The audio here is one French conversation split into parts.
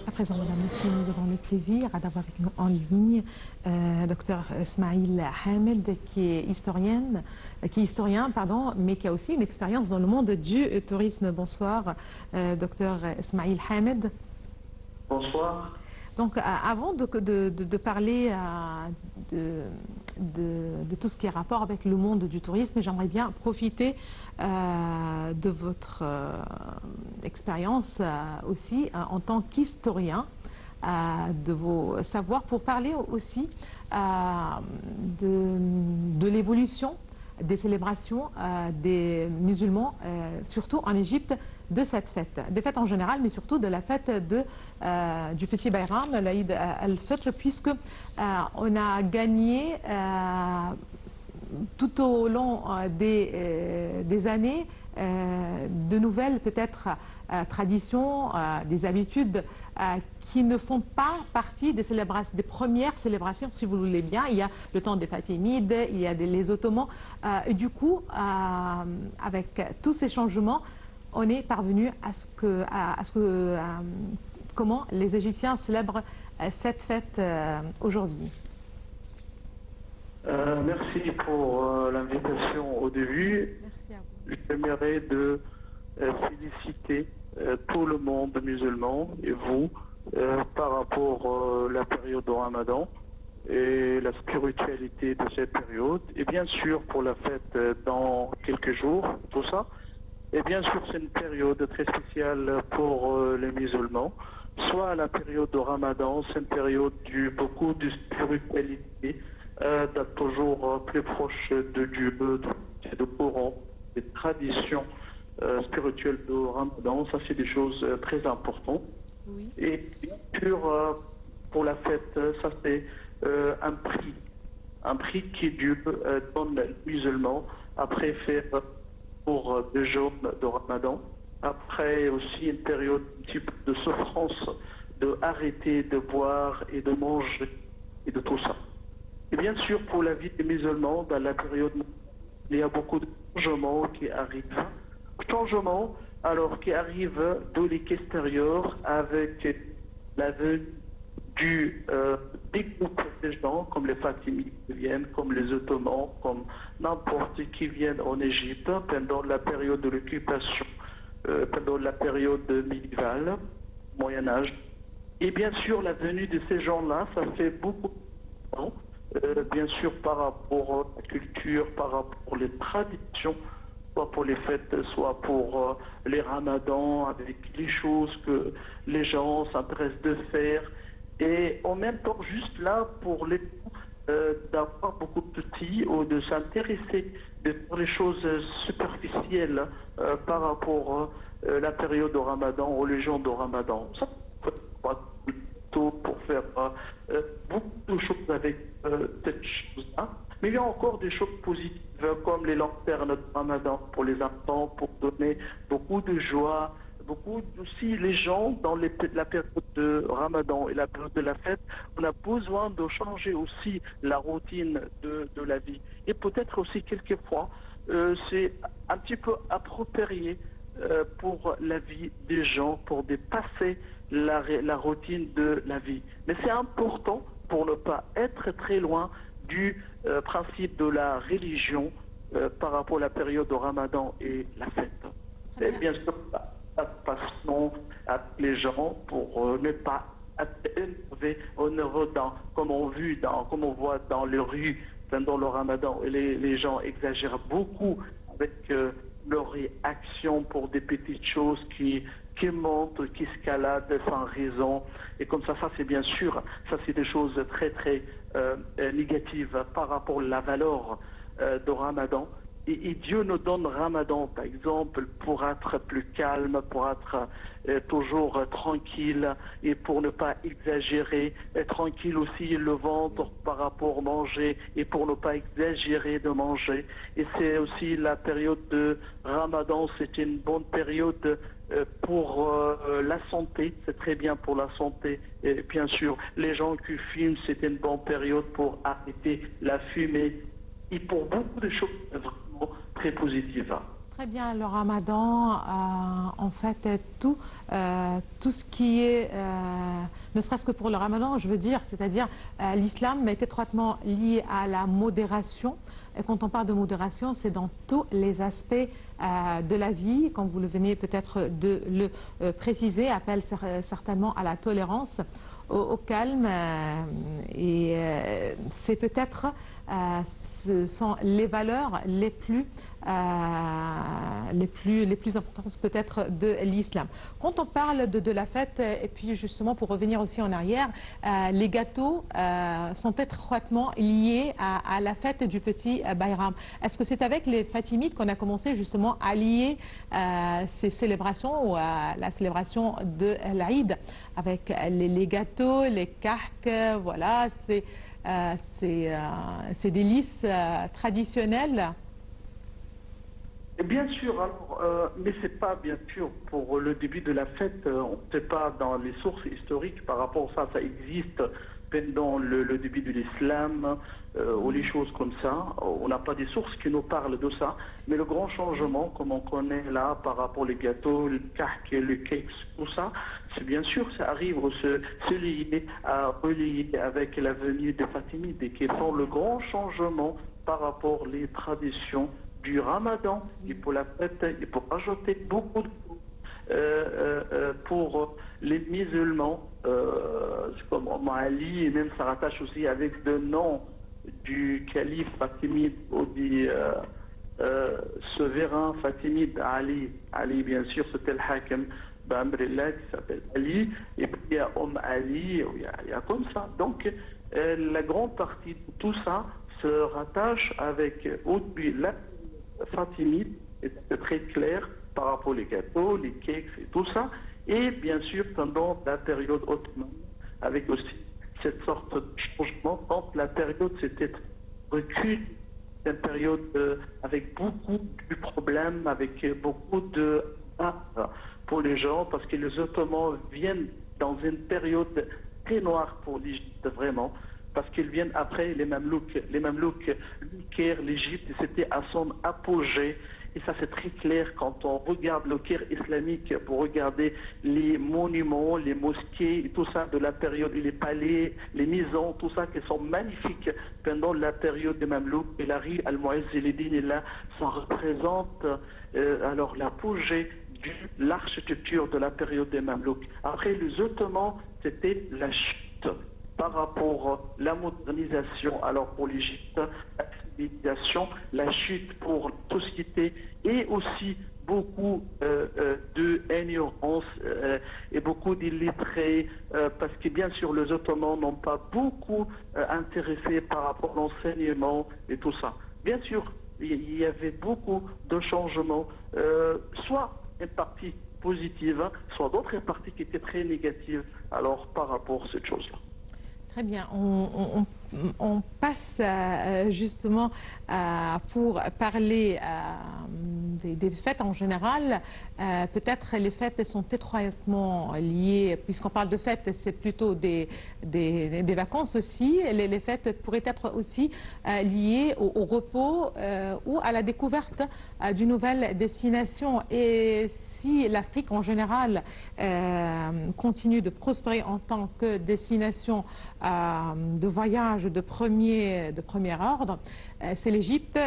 À présent, mesdames, messieurs, nous avons le plaisir d'avoir avec nous en ligne Dr Smaïl Hamed, qui est historien, mais qui a aussi une expérience dans le monde du tourisme. Bonsoir, Dr Smaïl Hamed. Bonsoir. Donc, avant de parler de tout ce qui est rapport avec le monde du tourisme, j'aimerais bien profiter de votre expérience aussi en tant qu'historien, de vos savoirs, pour parler aussi de l'évolution des célébrations des musulmans, surtout en Égypte, de cette fête, des fêtes en général, mais surtout de la fête du petit Bayram, l'Aïd al-Fitr, puisque on a gagné tout au long des années de nouvelles peut-être traditions, des habitudes qui ne font pas partie des célébrations, des premières célébrations, si vous le voulez bien. Il y a le temps des Fatimides, il y a les Ottomans, et du coup, avec tous ces changements, on est parvenu à ce que comment les Égyptiens célèbrent cette fête aujourd'hui. Merci pour l'invitation au début. Merci à vous. J'aimerais de féliciter tout le monde musulman et vous par rapport à la période du Ramadan et la spiritualité de cette période. Et bien sûr pour la fête dans quelques jours, tout ça. Et bien sûr, c'est une période très spéciale pour les musulmans. Soit la période de Ramadan, c'est une période beaucoup de spiritualité, d'être toujours plus proche de Dieu, de Coran, des traditions spirituelles de Ramadan. Ça, c'est des choses très importantes. Oui. Et bien sûr, pour la fête, ça c'est un prix qui Dieu donne aux musulmans après faire pour 2 jours de Ramadan. Après aussi une période un petit peu de souffrance, de arrêter de boire et de manger et de tout ça. Et bien sûr, pour la vie des musulmans, dans la période, il y a beaucoup de changements qui arrivent. Changements, alors, qui arrivent de l'extérieur avec la venue des groupes de gens, comme les Fatimides qui viennent, comme les Ottomans, comme n'importe qui viennent en Égypte pendant la période de l'occupation, pendant la période médiévale, Moyen-Âge. Et bien sûr, la venue de ces gens-là, ça fait beaucoup de temps, bien sûr par rapport à la culture, par rapport aux traditions, soit pour les fêtes, soit pour les ramadans, avec les choses que les gens s'intéressent de faire. Et en même temps, juste là, pour les d'avoir beaucoup de petits ou de s'intéresser de faire les choses superficielles par rapport à la période au Ramadan, aux légendes au Ramadan. Ça, pour faire beaucoup de choses avec cette chose-là. Mais il y a encore des choses positives, comme les lanternes de Ramadan pour les enfants, pour donner beaucoup de joie. Beaucoup aussi, les gens, dans la période de Ramadan et la période de la fête, on a besoin de changer aussi la routine de la vie. Et peut-être aussi, quelquefois, c'est un petit peu approprié pour la vie des gens, pour dépasser la routine de la vie. Mais c'est important pour ne pas être très loin du principe de la religion par rapport à la période de Ramadan et la fête. Et bien sûr, passons à les gens pour ne pas être énervé, comme on voit dans les rues pendant le Ramadan. Et les gens exagèrent beaucoup avec leur réaction pour des petites choses qui montent, qui escaladent sans raison. Et comme ça c'est bien sûr, ça c'est des choses très très négatives par rapport à la valeur de Ramadan. Et Dieu nous donne Ramadan, par exemple, pour être plus calme, pour être toujours tranquille et pour ne pas exagérer, tranquille aussi le ventre par rapport à manger et pour ne pas exagérer de manger. Et c'est aussi la période de Ramadan, c'est une bonne période pour la santé, c'est très bien pour la santé. Et bien sûr, les gens qui fument, c'est une bonne période pour arrêter la fumée. Et pour beaucoup de choses vraiment très positives. Très bien, le ramadan, en fait, tout ce qui est, ne serait-ce que pour le ramadan, je veux dire, c'est-à-dire l'islam est étroitement lié à la modération. Et quand on parle de modération, c'est dans tous les aspects de la vie, comme vous le venez peut-être de le préciser, appelle certainement à la tolérance, au calme, et c'est peut-être, ce sont les valeurs les plus importantes peut-être de l'islam. Quand on parle de la fête, et puis justement pour revenir aussi en arrière, les gâteaux sont étroitement liés à la fête du petit Bayram. Est-ce que c'est avec les Fatimides qu'on a commencé justement à lier ces célébrations ou la célébration de l'Aïd avec les gâteaux, les kahk, voilà, ces délices traditionnelles? Et bien sûr, alors, mais c'est pas bien sûr pour le début de la fête, on ne sait pas dans les sources historiques par rapport à ça, ça existe pendant le début de l'islam ou les choses comme ça. On n'a pas des sources qui nous parlent de ça, mais le grand changement, comme on connaît là par rapport aux gâteaux, le kahk, le cakes, tout ça, c'est bien sûr, ça arrive se lier, à relier avec la venue des Fatimides et qui font le grand changement par rapport aux traditions du ramadan. Et pour la fête, il faut rajouter beaucoup de pour les musulmans, comme Ali, et même ça rattache aussi avec le nom du calife fatimide ou du souverain fatimide Ali. Ali, bien sûr, c'était le hakim Bamrillah qui s'appelle Ali, et puis il y a Ali, il y a comme ça. Donc, la grande partie de tout ça se rattache avec au début la Fatimide, était très clair par rapport aux gâteaux, les cakes et tout ça. Et bien sûr, pendant la période ottomane, avec aussi cette sorte de changement, quand la période s'était recul, c'est une période avec beaucoup de problèmes, avec beaucoup de pour les gens, parce que les Ottomans viennent dans une période très noire pour l'Égypte, vraiment. Parce qu'ils viennent après les Mamelouks. Les Mamelouks, le Caire, l'Égypte, c'était à son apogée. Et ça, c'est très clair quand on regarde le Caire islamique, pour regarder les monuments, les mosquées, et tout ça de la période, et les palais, les maisons, tout ça qui sont magnifiques pendant la période des Mamelouks. Et la rue Al-Mu'izz et là, ça représente alors l'apogée de l'architecture de la période des Mamelouks. Après, les Ottomans, c'était la chute par rapport à la modernisation, alors pour l'Égypte, la civilisation, la chute pour la société et aussi beaucoup d'ignorance et beaucoup d'illettrés, parce que bien sûr les Ottomans n'ont pas beaucoup intéressé par rapport à l'enseignement et tout ça. Bien sûr, il y avait beaucoup de changements, soit une partie positive, soit d'autres parties qui étaient très négatives alors par rapport à cette chose-là. Très bien, on passe justement pour parler des fêtes en général. Peut-être les fêtes sont étroitement liées, puisqu'on parle de fêtes, c'est plutôt des vacances aussi. Les fêtes pourraient être aussi liées au repos ou à la découverte d'une nouvelle destination. Et si l'Afrique en général continue de prospérer en tant que destination de voyage de premier ordre, c'est l'Égypte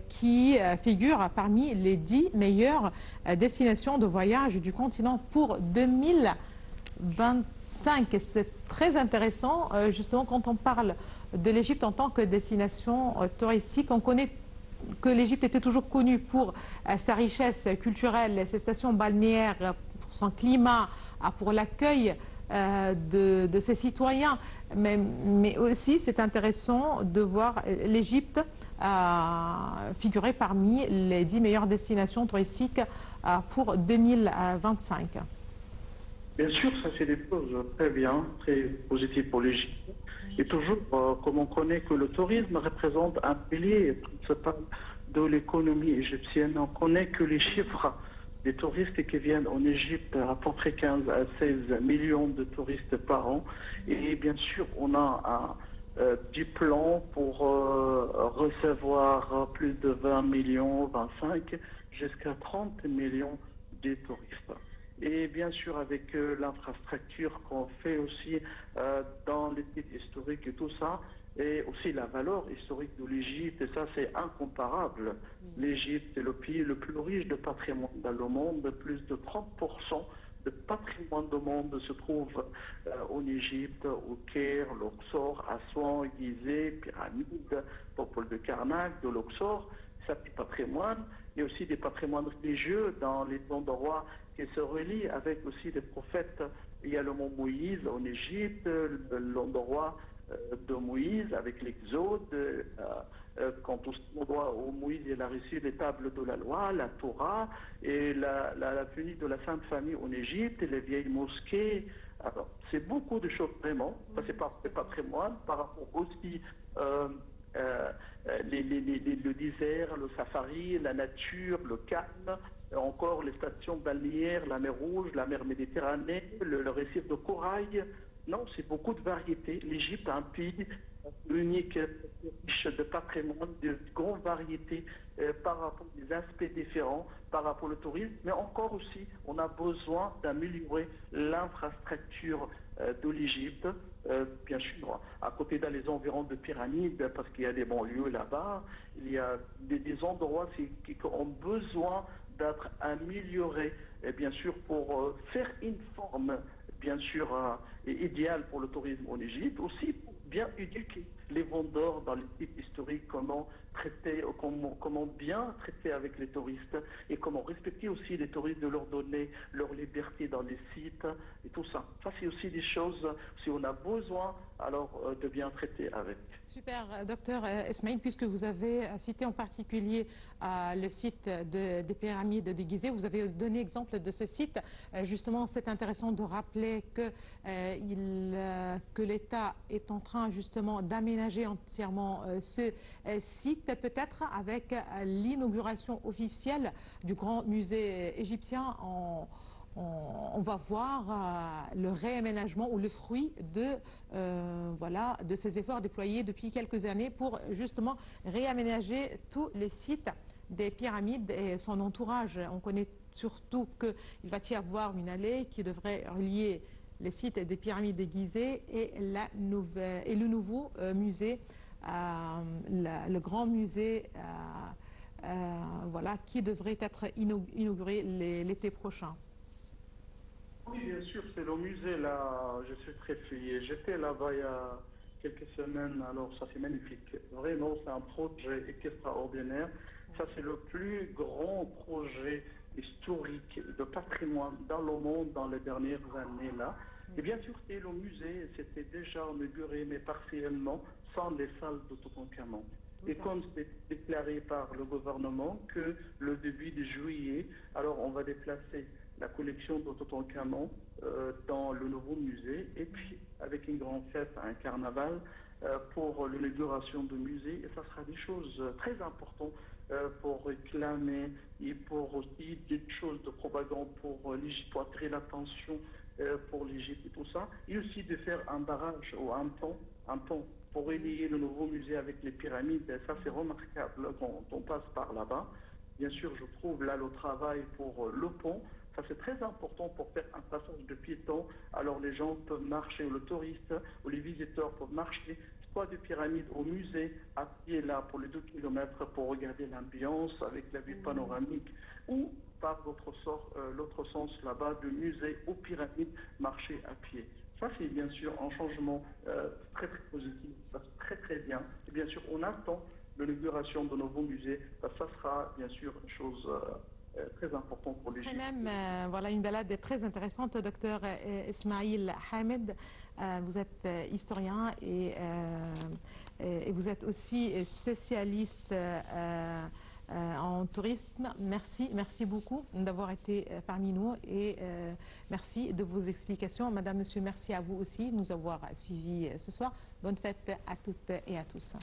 qui figure parmi les 10 meilleures destinations de voyage du continent pour 2025. C'est très intéressant, justement, quand on parle de l'Égypte en tant que destination touristique. On connaît que l'Égypte était toujours connue pour sa richesse culturelle, ses stations balnéaires, pour son climat, pour l'accueil de ses citoyens, mais aussi c'est intéressant de voir l'Égypte figurer parmi les 10 meilleures destinations touristiques pour 2025. Bien sûr, ça c'est des choses très bien, très positives pour l'Égypte. Et toujours, comme on connaît que le tourisme représente un pilier principal de l'économie égyptienne, on connaît que les chiffres des touristes qui viennent en Égypte, à peu près 15 à 16 millions de touristes par an. Et bien sûr, on a du plan pour recevoir plus de 20 millions, 25. jusqu'à 30 millions de touristes. Et bien sûr, avec l'infrastructure qu'on fait aussi dans les sites historiques et tout ça, et aussi la valeur historique de l'Égypte, et ça c'est incomparable. L'Égypte est le pays le plus riche de patrimoine dans le monde, plus de 30% de patrimoine du monde se trouve en Égypte, au Caire, Luxor, Assouan, Gizeh, Pyramide, Popole de Karnak, de Luxor. Ça, c'est patrimoine. Il y a aussi des patrimoines religieux dans les endroits qui se relient avec aussi les prophètes. Il y a le mont Moïse en Égypte, l'endroit de Moïse avec l'Exode, quant au endroit où Moïse il a reçu les tables de la loi, la Torah, et la venue de la Sainte Famille en Égypte, et les vieilles mosquées. Alors, c'est beaucoup de choses vraiment. Ça, c'est pas le patrimoine par rapport aussi le désert, le safari, la nature, le calme, encore les stations balnéaires, la mer Rouge, la mer Méditerranée, le récif de corail. Non, c'est beaucoup de variétés. L'Égypte a un pays unique, riche de patrimoine, de grandes variétés par rapport aux aspects différents, par rapport au tourisme, mais encore aussi, on a besoin d'améliorer l'infrastructure de l'Égypte, bien sûr, à côté dans les environs de pyramides, parce qu'il y a des banlieues là-bas, il y a des endroits qui ont besoin d'être améliorés, et bien sûr, pour faire une forme, bien sûr, idéale pour le tourisme en Égypte, aussi pour bien éduquer les vendeurs dans les sites historiques, comment traiter, comment bien traiter avec les touristes et comment respecter aussi les touristes, de leur donner leur liberté dans les sites et tout ça. Ça, c'est aussi des choses, si on a besoin, alors de bien traiter avec. Super, docteur Esmaïl, puisque vous avez cité en particulier le site des pyramides de Gizeh, vous avez donné exemple de ce site. Justement, c'est intéressant de rappeler que l'État est en train justement d'aménager entièrement ce site, peut-être avec l'inauguration officielle du grand musée égyptien. On va voir le réaménagement ou le fruit de ces efforts déployés depuis quelques années pour justement réaménager tous les sites des pyramides et son entourage. On connaît surtout qu'il va y avoir une allée qui devrait relier les sites des pyramides de Gizeh et le nouveau musée, le grand musée qui devrait être inauguré l'été prochain. Oui, bien sûr, c'est le musée là. Je suis très fier. J'étais là-bas il y a quelques semaines, alors ça c'est magnifique. Vraiment, c'est un projet extraordinaire. Ça, c'est le plus grand projet historique de patrimoine dans le monde dans les dernières années là. Et bien sûr, c'est le musée, c'était déjà inauguré, mais partiellement, sans les salles de Toutankhamon. Et comme c'est déclaré par le gouvernement que le début de juillet, alors on va déplacer la collection de Toutankhamon dans le nouveau musée, et puis avec une grande fête, un carnaval pour l'inauguration du musée, et ça sera des choses très importantes pour réclamer et pour aussi des choses de propagande pour l'Égypte, pour attirer l'attention pour l'Égypte et tout ça, et aussi de faire un barrage ou un pont pour relier le nouveau musée avec les pyramides. Et ça, c'est remarquable quand on passe par là-bas. Bien sûr, je trouve là le travail pour le pont. Ça, c'est très important pour faire un passage de piétons. Alors, les gens peuvent marcher, ou le touriste, ou les visiteurs peuvent marcher, soit des pyramides au musée, à pied là, pour les 2 kilomètres, pour regarder l'ambiance avec la vue panoramique, ou par l'autre sens là-bas, du musée aux pyramides, marcher à pied. Ça, c'est bien sûr un changement très très positif, ça c'est très très bien. Et bien sûr, on attend l'inauguration de nouveaux musées, ça sera bien sûr une chose très importante pour l'Égypte. C'est même une balade très intéressante, docteur Esmaïl Hamed. Vous êtes historien et vous êtes aussi spécialiste en tourisme. Merci beaucoup d'avoir été parmi nous et merci de vos explications. Madame, monsieur, merci à vous aussi de nous avoir suivis ce soir. Bonne fête à toutes et à tous.